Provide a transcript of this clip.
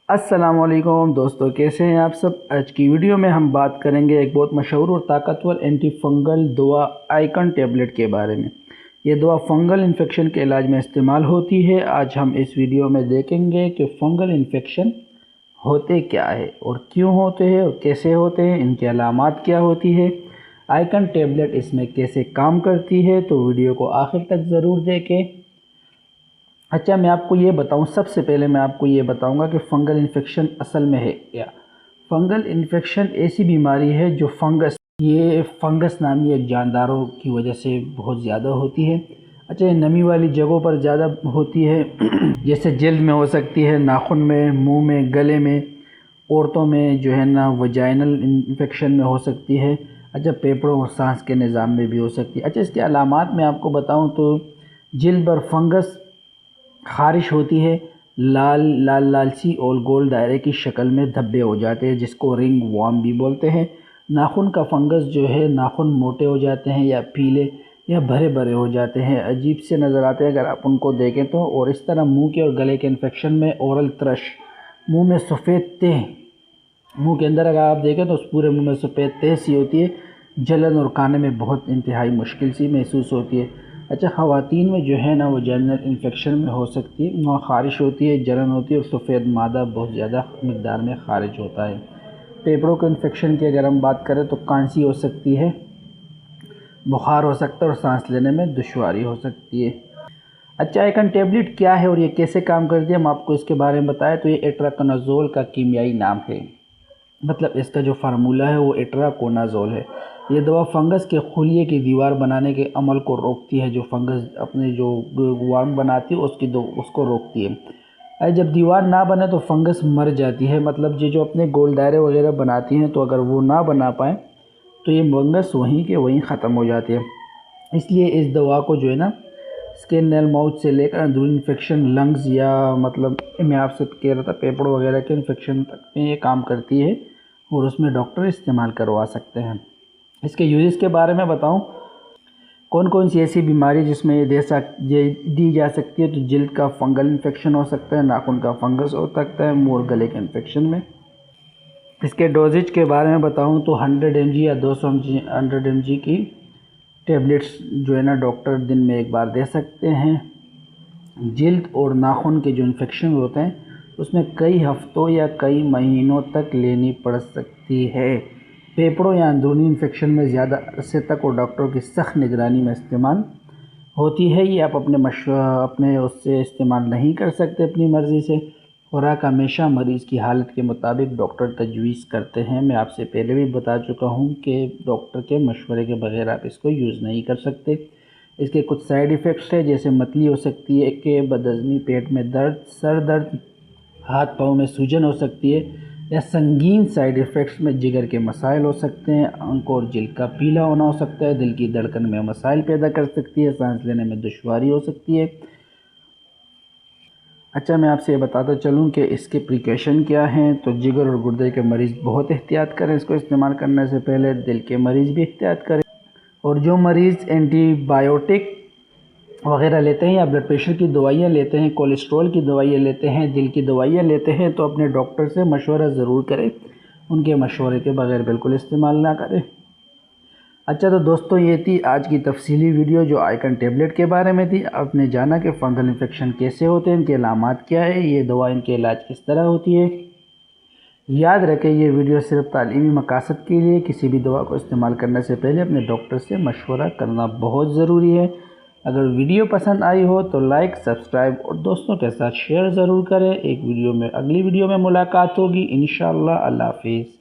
अस्सलाम वालेकुम दोस्तों, कैसे हैं आप सब। आज की वीडियो में हम बात करेंगे एक बहुत मशहूर और ताकतवर एंटी फंगल दवा आइकन टेबलेट के बारे में। ये दवा फंगल इन्फेक्शन के इलाज में इस्तेमाल होती है। आज हम इस वीडियो में देखेंगे कि फंगल इन्फेक्शन होते क्या है और क्यों होते हैं और कैसे होते हैं, इनकी अलामात क्या होती है, आइकन टेबलेट इसमें कैसे काम करती है। तो वीडियो को आखिर तक ज़रूर देखें। अच्छा, मैं आपको ये बताऊं, सबसे पहले मैं आपको ये बताऊंगा कि फ़ंगल इन्फेक्शन असल में है क्या। फ़ंगल इन्फेक्शन ऐसी बीमारी है जो फंगस नामी एक जानदारों की वजह से बहुत ज़्यादा होती है। अच्छा, ये नमी वाली जगहों पर ज़्यादा होती है जैसे जल्द में हो सकती है, नाखून में, मुंह में, गले में, औरतों में जो है ना वजाइनल इन्फेक्शन में हो सकती है। अच्छा, फेफड़ों और सांस के निज़ाम में भी हो सकती है। अच्छा, इसके अलामात मैं आपको बताऊं तो जल्द पर फंगस ख़ारिश होती है, लाल सी और गोल दायरे की शक्ल में धब्बे हो जाते हैं जिसको रिंग वॉर्म भी बोलते हैं। नाखून का फंगस जो है, नाखून मोटे हो जाते हैं या पीले या भरे भरे हो जाते हैं, अजीब से नज़र आते हैं अगर आप उनको देखें तो। और इस तरह मुंह के और गले के इन्फेक्शन में ओरल थ्रश, मुंह में सफ़ेद तह, मुंह के अंदर अगर आप देखें तो उस पूरे मुंह में सफ़ेद तह सी होती है, जलन और खाने में बहुत इंतहाई मुश्किल सी महसूस होती है। अच्छा, ख़वातीन में जो है ना वो जनरल इन्फेक्शन में हो सकती है, वहाँ ख़ारिश होती है, जलन होती है और सफ़ेद मादा बहुत ज़्यादा मकदार में ख़ारिज होता है। फेफड़ों के इन्फेक्शन की अगर हम बात करें तो खांसी हो सकती है, बुखार हो सकता है और सांस लेने में दुश्वारी हो सकती है। अच्छा, आइकन टेबलेट क्या है और ये कैसे काम करती है, हम आपको इसके बारे में बताएं तो ये एट्राकोनाज़ोल का कीमियाई नाम है। मतलब इसका जो फार्मूला है वो एट्राकोनाज़ोल है। ये दवा फंगस के खुलिये की दीवार बनाने के अमल को रोकती है। जो फंगस अपने जो वार्म बनाती है उसको रोकती है। जब दीवार ना बने तो फंगस मर जाती है। मतलब ये जो अपने गोल दायरे वगैरह बनाती हैं, तो अगर वो ना बना पाए तो ये फंगस वहीं के वहीं ख़त्म हो जाती है। इसलिए इस दवा को जो है ना स्किन, नेल, माउथ से लेकर अंदरूनी इन्फेक्शन, लंग्स या मतलब मैं आपसे कह रहा था फेफड़ों वगैरह के इन्फेक्शन तक में ये काम करती है और उसमें डॉक्टर इस्तेमाल करवा सकते हैं। इसके यूजेस के बारे में बताऊं, कौन कौन सी ऐसी बीमारी जिसमें ये दी जा सकती है, तो जल्द का फंगल इन्फेक्शन हो सकता है, नाखून का फंगस हो सकता है, मुंह और गले के इन्फेक्शन में। इसके डोजेज के बारे में बताऊं तो 100 mg या 200 mg की टेबलेट्स जो है ना डॉक्टर दिन में एक बार दे सकते हैं। जल्द और नाखून के जो इन्फेक्शन होते हैं उसमें कई हफ्तों या कई महीनों तक लेनी पड़ सकती है। फेफड़ों या अंदरूनी इन्फेक्शन में ज़्यादा अरसे तक और डॉक्टरों की सख्त निगरानी में इस्तेमाल होती है। ये आप अपने उससे इस्तेमाल नहीं कर सकते अपनी मर्ज़ी से। खुराक हमेशा मरीज़ की हालत के मुताबिक डॉक्टर तजवीज़ करते हैं। मैं आपसे पहले भी बता चुका हूँ कि डॉक्टर के मशवरे के बगैर आप इसको यूज़ नहीं कर सकते। इसके कुछ साइड इफ़ेक्ट्स हैं, जैसे मतली हो सकती है, कि बदहज़मी, पेट में दर्द, सर दर्द, हाथ पाँव में सूजन हो सकती है, या संगीन साइड इफ़ेक्ट्स में जिगर के मसाइल हो सकते हैं, आंखों और जिल्द का पीला होना हो सकता है, दिल की धड़कन में मसाइल पैदा कर सकती है, सांस लेने में दुश्वारी हो सकती है। अच्छा, मैं आपसे ये बताता चलूँ कि इसके प्रिकॉशन क्या हैं। तो जिगर और गुर्दे के मरीज़ बहुत एहतियात करें इसको इस्तेमाल करने से पहले, दिल के मरीज़ भी एहतियात करें, और जो मरीज़ एंटीबायोटिक वगैरह लेते हैं या ब्लड प्रेशर की दवाइयाँ लेते हैं, कोलेस्ट्रॉल की दवाइयाँ लेते हैं, दिल की दवाइयाँ लेते हैं, तो अपने डॉक्टर से मशवरा ज़रूर करें। उनके मशवरे के बगैर बिल्कुल इस्तेमाल ना करें। अच्छा, तो दोस्तों ये थी आज की तफसीली वीडियो जो आइकन टेबलेट के बारे में थी। आपने जाना कि फंगल इन्फेक्शन कैसे होते हैं, इनके अलामात क्या है, ये दवा इनके इलाज किस तरह होती है। याद रखें, ये वीडियो सिर्फ तालीमी मकासद के लिए। किसी भी दवा को इस्तेमाल करने से पहले अपने डॉक्टर से मशवरा करना बहुत ज़रूरी है। अगर वीडियो पसंद आई हो तो लाइक, सब्सक्राइब और दोस्तों के साथ शेयर ज़रूर करें। अगली वीडियो में मुलाकात होगी इंशाअल्लाह। अल्लाह हाफिज़।